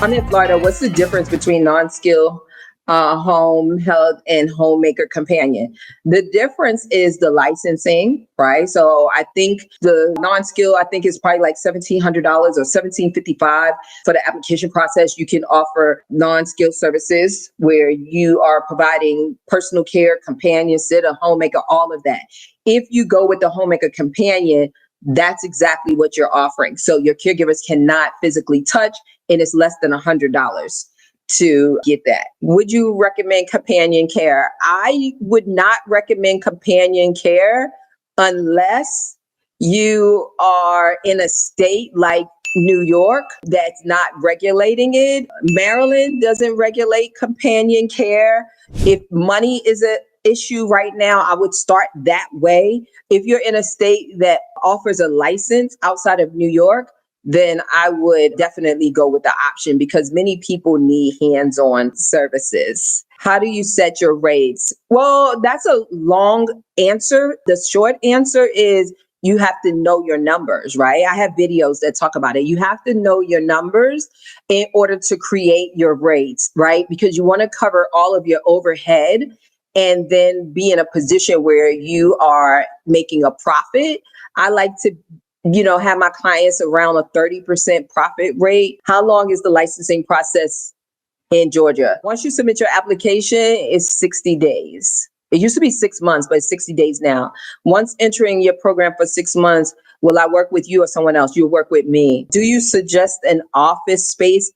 I'm in Florida. What's the difference between non-skill home health and homemaker companion? The difference is the licensing, right? So I think the non-skill, I think is probably like $1,700 or $1,755 for the application process. You can offer non-skill services where you are providing personal care, companion, sitter, homemaker, all of that. If you go with the homemaker companion, that's exactly what you're offering. So your caregivers cannot physically touch, and it's less than $100 to get that. Would you recommend companion care? I would not recommend companion care unless you are in a state like New York that's not regulating it. Maryland doesn't regulate companion care. If money is an issue right now, I would start that way. If you're in a state that offers a license outside of New York, then I would definitely go with the option because many people need hands-on services. How do you set your rates? Well, that's a long answer. The short answer is you have to know your numbers, right? I have videos that talk about it. You have to know your numbers in order to create your rates, right? Because you want to cover all of your overhead and then be in a position where you are making a profit. I like to have my clients around a 30% profit rate. How long is the licensing process in Georgia? Once you submit your application, it's 60 days. It used to be 6 months, but it's 60 days now. Once entering your program for 6 months, will I work with you or someone else? You'll work with me. Do you suggest an office space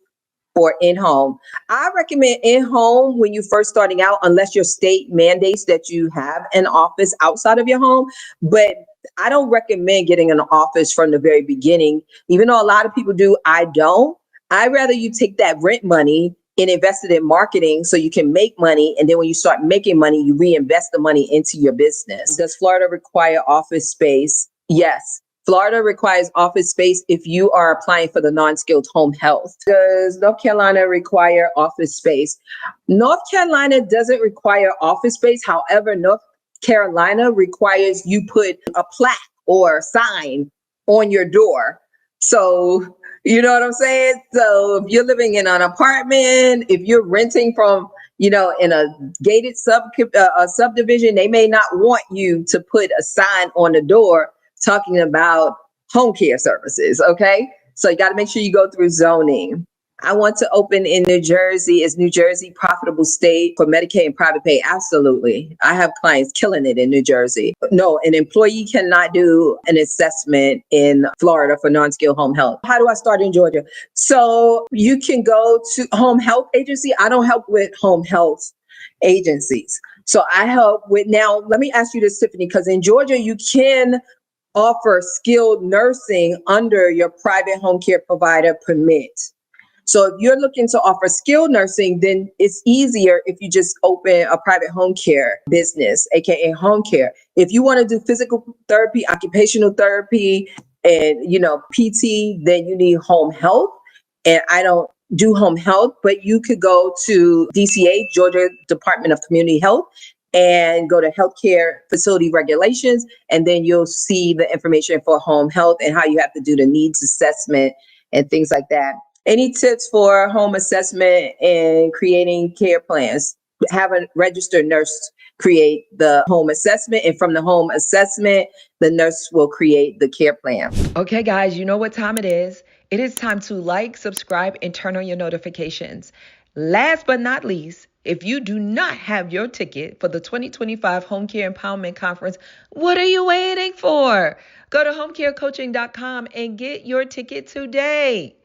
or in-home? I recommend in-home when you're first starting out, unless your state mandates that you have an office outside of your home. But I don't recommend getting an office from the very beginning. Even though a lot of people do, I don't. I'd rather you take that rent money and invest it in marketing so you can make money. And then when you start making money, you reinvest the money into your business. Does Florida require office space? Yes. Florida requires office space if you are applying for the non-skilled home health. Does North Carolina require office space? North Carolina doesn't require office space. However, North Carolina requires you put a plaque or sign on your door. So, you know what I'm saying? So if you're living in an apartment, if you're renting from, in a gated subdivision, they may not want you to put a sign on the door talking about home care services, okay? So you got to make sure you go through zoning. I want to open in New Jersey. Is New Jersey profitable state for Medicaid and private pay? Absolutely. I have clients killing it in New Jersey. No, an employee cannot do an assessment in Florida for non-skilled home health. How do I start in Georgia? So you can go to home health agency. I don't help with home health agencies. So I help with, now let me ask you this, Tiffany, because in Georgia, you can offer skilled nursing under your private home care provider permit. So if you're looking to offer skilled nursing, then it's easier if you just open a private home care business, aka home care. If you want to do physical therapy, occupational therapy, and PT, then you need home health. And I don't do home health, but you could go to DCA, Georgia Department of Community Health, and go to healthcare facility regulations, and then you'll see the information for home health and how you have to do the needs assessment and things like that. Any tips for home assessment and creating care plans? Have a registered nurse create the home assessment, and from the home assessment, the nurse will create the care plan. Okay, guys, you know what time it is. It is time to like, subscribe, and turn on your notifications. Last but not least, if you do not have your ticket for the 2025 Home Care Empowerment Conference, what are you waiting for? Go to homecarecoaching.com and get your ticket today.